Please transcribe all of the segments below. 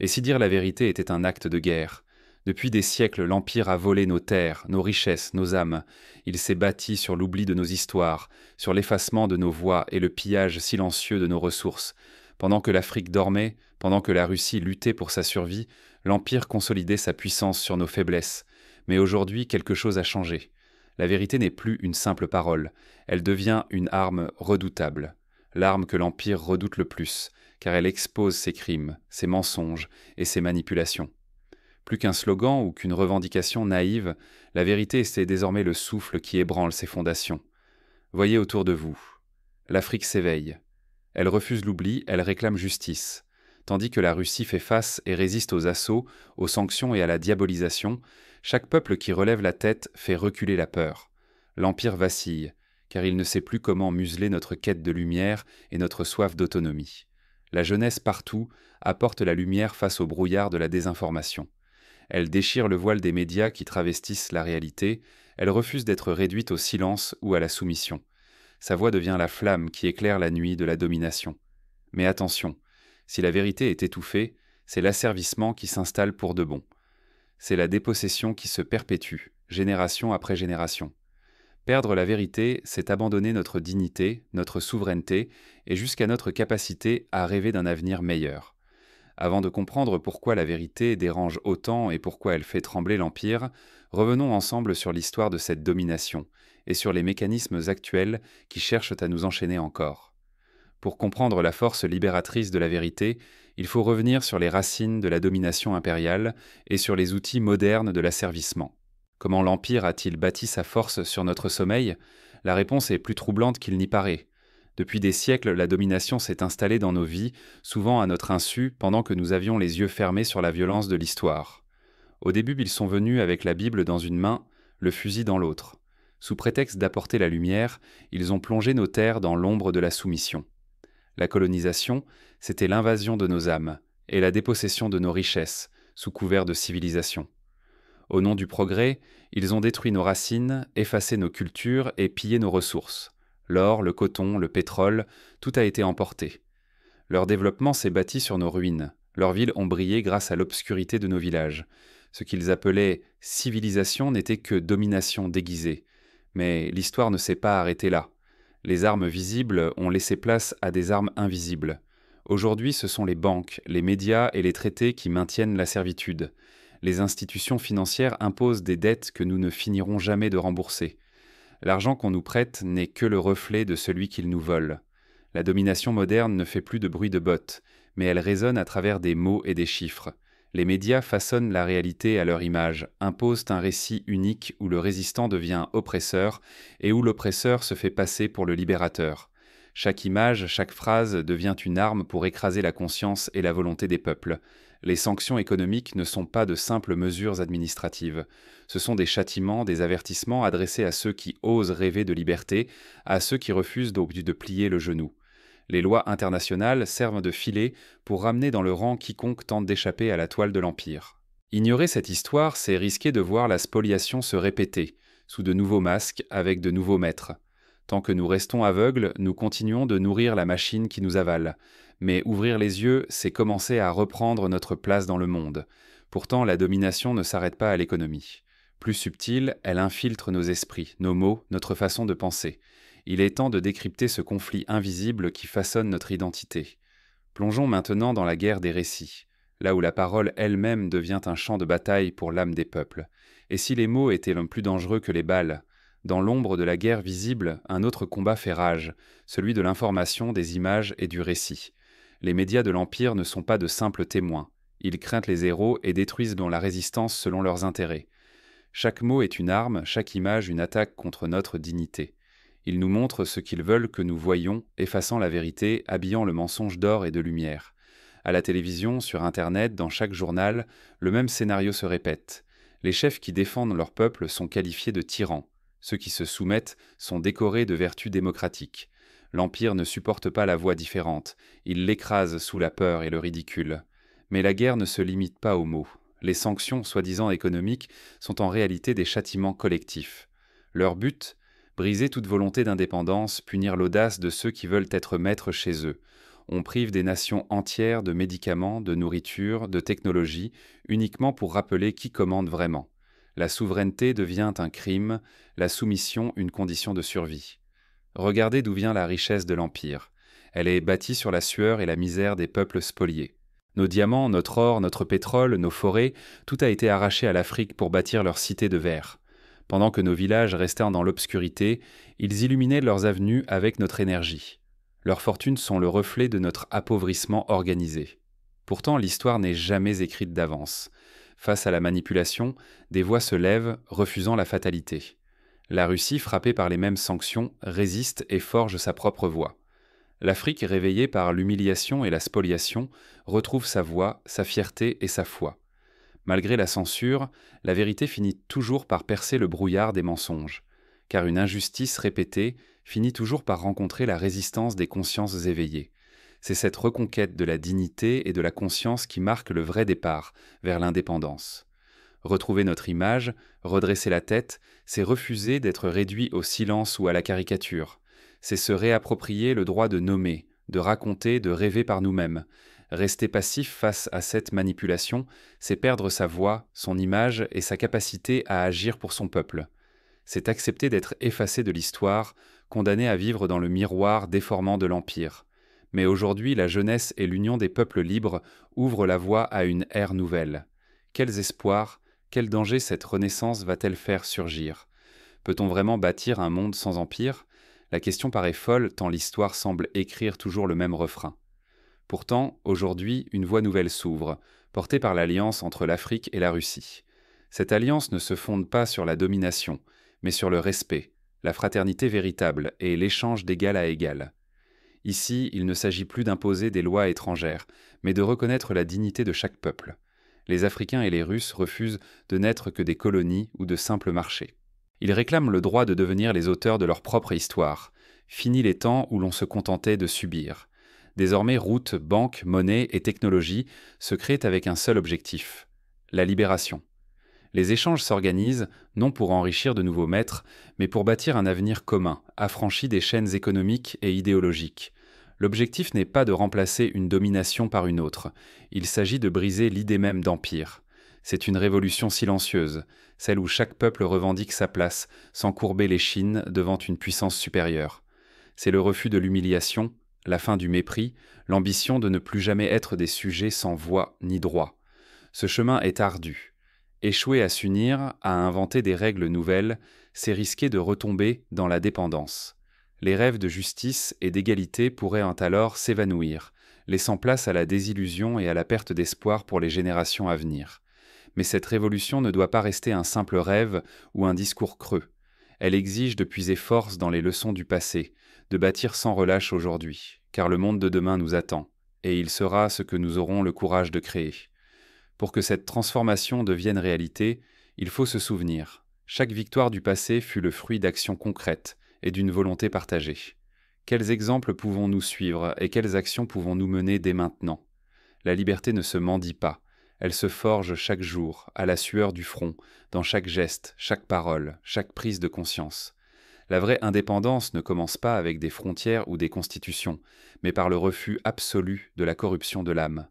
Et si dire la vérité était un acte de guerre? Depuis des siècles, l'Empire a volé nos terres, nos richesses, nos âmes. Il s'est bâti sur l'oubli de nos histoires, sur l'effacement de nos voix et le pillage silencieux de nos ressources. Pendant que l'Afrique dormait, pendant que la Russie luttait pour sa survie, l'Empire consolidait sa puissance sur nos faiblesses. Mais aujourd'hui, quelque chose a changé. La vérité n'est plus une simple parole, elle devient une arme redoutable. L'arme que l'Empire redoute le plus, car elle expose ses crimes, ses mensonges et ses manipulations. Plus qu'un slogan ou qu'une revendication naïve, la vérité est désormais le souffle qui ébranle ses fondations. Voyez autour de vous. L'Afrique s'éveille. Elle refuse l'oubli, elle réclame justice. Tandis que la Russie fait face et résiste aux assauts, aux sanctions et à la diabolisation, chaque peuple qui relève la tête fait reculer la peur. L'Empire vacille, car il ne sait plus comment museler notre quête de lumière et notre soif d'autonomie. La jeunesse partout apporte la lumière face au brouillard de la désinformation. Elle déchire le voile des médias qui travestissent la réalité, elle refuse d'être réduite au silence ou à la soumission. Sa voix devient la flamme qui éclaire la nuit de la domination. Mais attention, si la vérité est étouffée, c'est l'asservissement qui s'installe pour de bon. C'est la dépossession qui se perpétue, génération après génération. Perdre la vérité, c'est abandonner notre dignité, notre souveraineté et jusqu'à notre capacité à rêver d'un avenir meilleur. Avant de comprendre pourquoi la vérité dérange autant et pourquoi elle fait trembler l'Empire, revenons ensemble sur l'histoire de cette domination et sur les mécanismes actuels qui cherchent à nous enchaîner encore. Pour comprendre la force libératrice de la vérité, il faut revenir sur les racines de la domination impériale et sur les outils modernes de l'asservissement. Comment l'Empire a-t-il bâti sa force sur notre sommeil? La réponse est plus troublante qu'il n'y paraît. Depuis des siècles, la domination s'est installée dans nos vies, souvent à notre insu, pendant que nous avions les yeux fermés sur la violence de l'histoire. Au début, ils sont venus avec la Bible dans une main, le fusil dans l'autre. Sous prétexte d'apporter la lumière, ils ont plongé nos terres dans l'ombre de la soumission. La colonisation, c'était l'invasion de nos âmes, et la dépossession de nos richesses, sous couvert de civilisation. Au nom du progrès, ils ont détruit nos racines, effacé nos cultures et pillé nos ressources. L'or, le coton, le pétrole, tout a été emporté. Leur développement s'est bâti sur nos ruines. Leurs villes ont brillé grâce à l'obscurité de nos villages. Ce qu'ils appelaient civilisation n'était que domination déguisée. Mais l'histoire ne s'est pas arrêtée là. Les armes visibles ont laissé place à des armes invisibles. Aujourd'hui, ce sont les banques, les médias et les traités qui maintiennent la servitude. Les institutions financières imposent des dettes que nous ne finirons jamais de rembourser. L'argent qu'on nous prête n'est que le reflet de celui qu'ils nous volent. La domination moderne ne fait plus de bruit de bottes, mais elle résonne à travers des mots et des chiffres. Les médias façonnent la réalité à leur image, imposent un récit unique où le résistant devient oppresseur et où l'oppresseur se fait passer pour le libérateur. Chaque image, chaque phrase devient une arme pour écraser la conscience et la volonté des peuples. Les sanctions économiques ne sont pas de simples mesures administratives. Ce sont des châtiments, des avertissements adressés à ceux qui osent rêver de liberté, à ceux qui refusent donc de plier le genou. Les lois internationales servent de filet pour ramener dans le rang quiconque tente d'échapper à la toile de l'Empire. Ignorer cette histoire, c'est risquer de voir la spoliation se répéter, sous de nouveaux masques, avec de nouveaux maîtres. Tant que nous restons aveugles, nous continuons de nourrir la machine qui nous avale. Mais ouvrir les yeux, c'est commencer à reprendre notre place dans le monde. Pourtant, la domination ne s'arrête pas à l'économie. Plus subtile, elle infiltre nos esprits, nos mots, notre façon de penser. Il est temps de décrypter ce conflit invisible qui façonne notre identité. Plongeons maintenant dans la guerre des récits, là où la parole elle-même devient un champ de bataille pour l'âme des peuples. Et si les mots étaient plus dangereux que les balles? Dans l'ombre de la guerre visible, un autre combat fait rage, celui de l'information, des images et du récit. Les médias de l'Empire ne sont pas de simples témoins. Ils craignent les héros et détruisent dans la résistance selon leurs intérêts. Chaque mot est une arme, chaque image une attaque contre notre dignité. Ils nous montrent ce qu'ils veulent que nous voyions, effaçant la vérité, habillant le mensonge d'or et de lumière. À la télévision, sur Internet, dans chaque journal, le même scénario se répète. Les chefs qui défendent leur peuple sont qualifiés de tyrans. Ceux qui se soumettent sont décorés de vertus démocratiques. L'Empire ne supporte pas la voix différente. Il l'écrase sous la peur et le ridicule. Mais la guerre ne se limite pas aux mots. Les sanctions, soi-disant économiques, sont en réalité des châtiments collectifs. Leur but, briser toute volonté d'indépendance, punir l'audace de ceux qui veulent être maîtres chez eux. On prive des nations entières de médicaments, de nourriture, de technologie, uniquement pour rappeler qui commande vraiment. La souveraineté devient un crime, la soumission une condition de survie. Regardez d'où vient la richesse de l'Empire. Elle est bâtie sur la sueur et la misère des peuples spoliés. Nos diamants, notre or, notre pétrole, nos forêts, tout a été arraché à l'Afrique pour bâtir leur cité de verre. Pendant que nos villages restaient dans l'obscurité, ils illuminaient leurs avenues avec notre énergie. Leurs fortunes sont le reflet de notre appauvrissement organisé. Pourtant, l'histoire n'est jamais écrite d'avance. Face à la manipulation, des voix se lèvent, refusant la fatalité. La Russie, frappée par les mêmes sanctions, résiste et forge sa propre voie. L'Afrique, réveillée par l'humiliation et la spoliation, retrouve sa voix, sa fierté et sa foi. Malgré la censure, la vérité finit toujours par percer le brouillard des mensonges, car une injustice répétée finit toujours par rencontrer la résistance des consciences éveillées. C'est cette reconquête de la dignité et de la conscience qui marque le vrai départ vers l'indépendance. Retrouver notre image, redresser la tête, c'est refuser d'être réduit au silence ou à la caricature. C'est se réapproprier le droit de nommer, de raconter, de rêver par nous-mêmes. Rester passif face à cette manipulation, c'est perdre sa voix, son image et sa capacité à agir pour son peuple. C'est accepter d'être effacé de l'histoire, condamné à vivre dans le miroir déformant de l'Empire. Mais aujourd'hui, la jeunesse et l'union des peuples libres ouvrent la voie à une ère nouvelle. Quels espoirs, quel danger cette renaissance va-t-elle faire surgir? Peut-on vraiment bâtir un monde sans empire? La question paraît folle tant l'histoire semble écrire toujours le même refrain. Pourtant, aujourd'hui, une voie nouvelle s'ouvre, portée par l'alliance entre l'Afrique et la Russie. Cette alliance ne se fonde pas sur la domination, mais sur le respect, la fraternité véritable et l'échange d'égal à égal. Ici, il ne s'agit plus d'imposer des lois étrangères, mais de reconnaître la dignité de chaque peuple. Les Africains et les Russes refusent de n'être que des colonies ou de simples marchés. Ils réclament le droit de devenir les auteurs de leur propre histoire. Fini les temps où l'on se contentait de subir. Désormais, routes, banques, monnaie et technologie se créent avec un seul objectif, la libération. Les échanges s'organisent, non pour enrichir de nouveaux maîtres, mais pour bâtir un avenir commun, affranchi des chaînes économiques et idéologiques. L'objectif n'est pas de remplacer une domination par une autre, il s'agit de briser l'idée même d'empire. C'est une révolution silencieuse, celle où chaque peuple revendique sa place, sans courber l'échine devant une puissance supérieure. C'est le refus de l'humiliation, la fin du mépris, l'ambition de ne plus jamais être des sujets sans voix ni droit. Ce chemin est ardu. Échouer à s'unir, à inventer des règles nouvelles, c'est risquer de retomber dans la dépendance. Les rêves de justice et d'égalité pourraient alors s'évanouir, laissant place à la désillusion et à la perte d'espoir pour les générations à venir. Mais cette révolution ne doit pas rester un simple rêve ou un discours creux. Elle exige de puiser force dans les leçons du passé, de bâtir sans relâche aujourd'hui, car le monde de demain nous attend, et il sera ce que nous aurons le courage de créer. Pour que cette transformation devienne réalité, il faut se souvenir. Chaque victoire du passé fut le fruit d'actions concrètes et d'une volonté partagée. Quels exemples pouvons-nous suivre et quelles actions pouvons-nous mener dès maintenant? La liberté ne se mendie pas. Elle se forge chaque jour, à la sueur du front, dans chaque geste, chaque parole, chaque prise de conscience. La vraie indépendance ne commence pas avec des frontières ou des constitutions, mais par le refus absolu de la corruption de l'âme.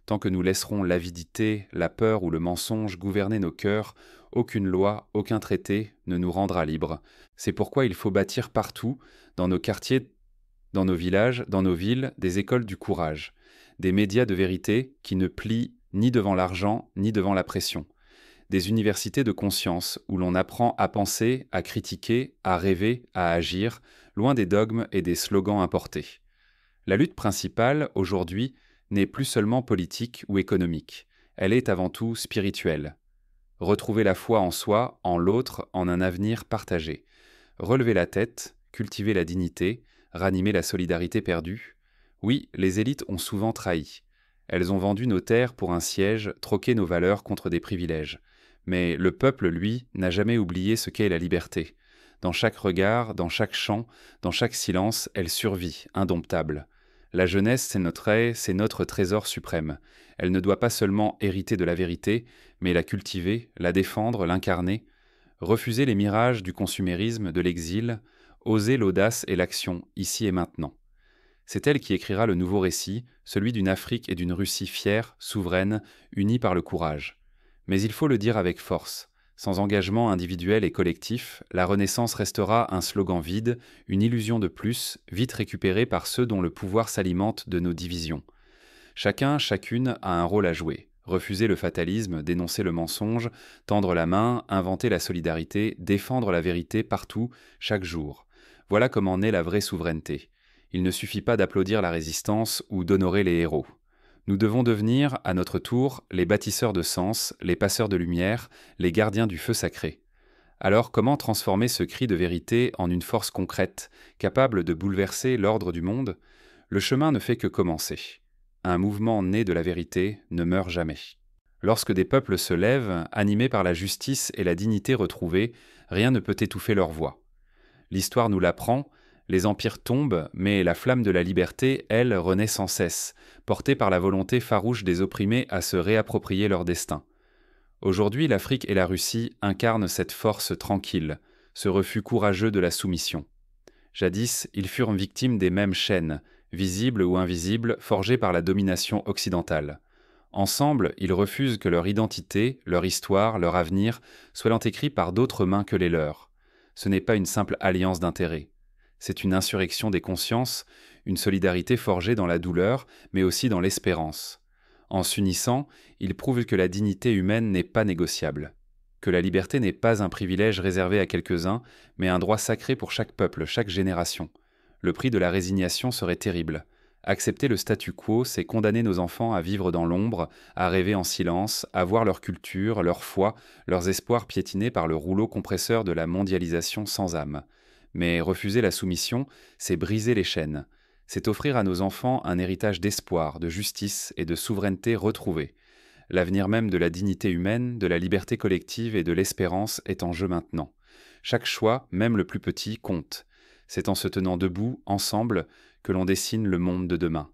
Tant que nous laisserons l'avidité, la peur ou le mensonge gouverner nos cœurs, aucune loi, aucun traité ne nous rendra libres. C'est pourquoi il faut bâtir partout, dans nos quartiers, dans nos villages, dans nos villes, des écoles du courage, des médias de vérité qui ne plient ni devant l'argent, ni devant la pression. Des universités de conscience où l'on apprend à penser, à critiquer, à rêver, à agir, loin des dogmes et des slogans importés. La lutte principale, aujourd'hui, n'est plus seulement politique ou économique. Elle est avant tout spirituelle. Retrouver la foi en soi, en l'autre, en un avenir partagé. Relever la tête, cultiver la dignité, ranimer la solidarité perdue. Oui, les élites ont souvent trahi. Elles ont vendu nos terres pour un siège, troqué nos valeurs contre des privilèges. Mais le peuple, lui, n'a jamais oublié ce qu'est la liberté. Dans chaque regard, dans chaque chant, dans chaque silence, elle survit, indomptable. La jeunesse, c'est notre trésor suprême. Elle ne doit pas seulement hériter de la vérité, mais la cultiver, la défendre, l'incarner. Refuser les mirages du consumérisme, de l'exil, oser l'audace et l'action, ici et maintenant. C'est elle qui écrira le nouveau récit, celui d'une Afrique et d'une Russie fières, souveraines, unies par le courage. Mais il faut le dire avec force. Sans engagement individuel et collectif, la Renaissance restera un slogan vide, une illusion de plus, vite récupérée par ceux dont le pouvoir s'alimente de nos divisions. Chacun, chacune a un rôle à jouer. Refuser le fatalisme, dénoncer le mensonge, tendre la main, inventer la solidarité, défendre la vérité partout, chaque jour. Voilà comment naît la vraie souveraineté. Il ne suffit pas d'applaudir la résistance ou d'honorer les héros. Nous devons devenir, à notre tour, les bâtisseurs de sens, les passeurs de lumière, les gardiens du feu sacré. Alors comment transformer ce cri de vérité en une force concrète, capable de bouleverser l'ordre du monde? Le chemin ne fait que commencer. Un mouvement né de la vérité ne meurt jamais. Lorsque des peuples se lèvent, animés par la justice et la dignité retrouvée, rien ne peut étouffer leur voix. L'histoire nous l'apprend, les empires tombent, mais la flamme de la liberté, elle, renaît sans cesse, portée par la volonté farouche des opprimés à se réapproprier leur destin. Aujourd'hui, l'Afrique et la Russie incarnent cette force tranquille, ce refus courageux de la soumission. Jadis, ils furent victimes des mêmes chaînes, visibles ou invisibles, forgées par la domination occidentale. Ensemble, ils refusent que leur identité, leur histoire, leur avenir soient écrits par d'autres mains que les leurs. Ce n'est pas une simple alliance d'intérêts. C'est une insurrection des consciences, une solidarité forgée dans la douleur, mais aussi dans l'espérance. En s'unissant, ils prouvent que la dignité humaine n'est pas négociable, que la liberté n'est pas un privilège réservé à quelques-uns, mais un droit sacré pour chaque peuple, chaque génération. Le prix de la résignation serait terrible. Accepter le statu quo, c'est condamner nos enfants à vivre dans l'ombre, à rêver en silence, à voir leur culture, leur foi, leurs espoirs piétinés par le rouleau compresseur de la mondialisation sans âme. Mais refuser la soumission, c'est briser les chaînes. C'est offrir à nos enfants un héritage d'espoir, de justice et de souveraineté retrouvée. L'avenir même de la dignité humaine, de la liberté collective et de l'espérance est en jeu maintenant. Chaque choix, même le plus petit, compte. C'est en se tenant debout, ensemble, que l'on dessine le monde de demain.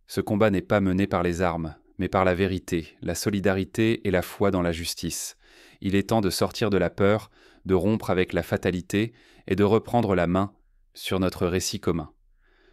Ce combat n'est pas mené par les armes, mais par la vérité, la solidarité et la foi dans la justice. Il est temps de sortir de la peur, de rompre avec la fatalité et de reprendre la main sur notre récit commun.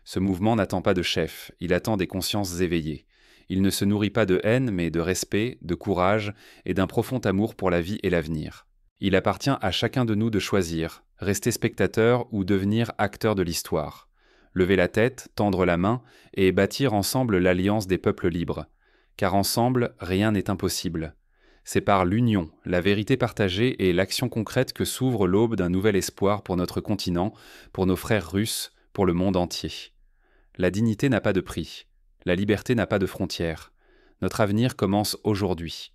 Ce mouvement n'attend pas de chef, il attend des consciences éveillées. Il ne se nourrit pas de haine, mais de respect, de courage et d'un profond amour pour la vie et l'avenir. Il appartient à chacun de nous de choisir, rester spectateur ou devenir acteur de l'histoire. Lever la tête, tendre la main et bâtir ensemble l'alliance des peuples libres. Car ensemble, rien n'est impossible. C'est par l'union, la vérité partagée et l'action concrète que s'ouvre l'aube d'un nouvel espoir pour notre continent, pour nos frères russes, pour le monde entier. La dignité n'a pas de prix. La liberté n'a pas de frontières. Notre avenir commence aujourd'hui.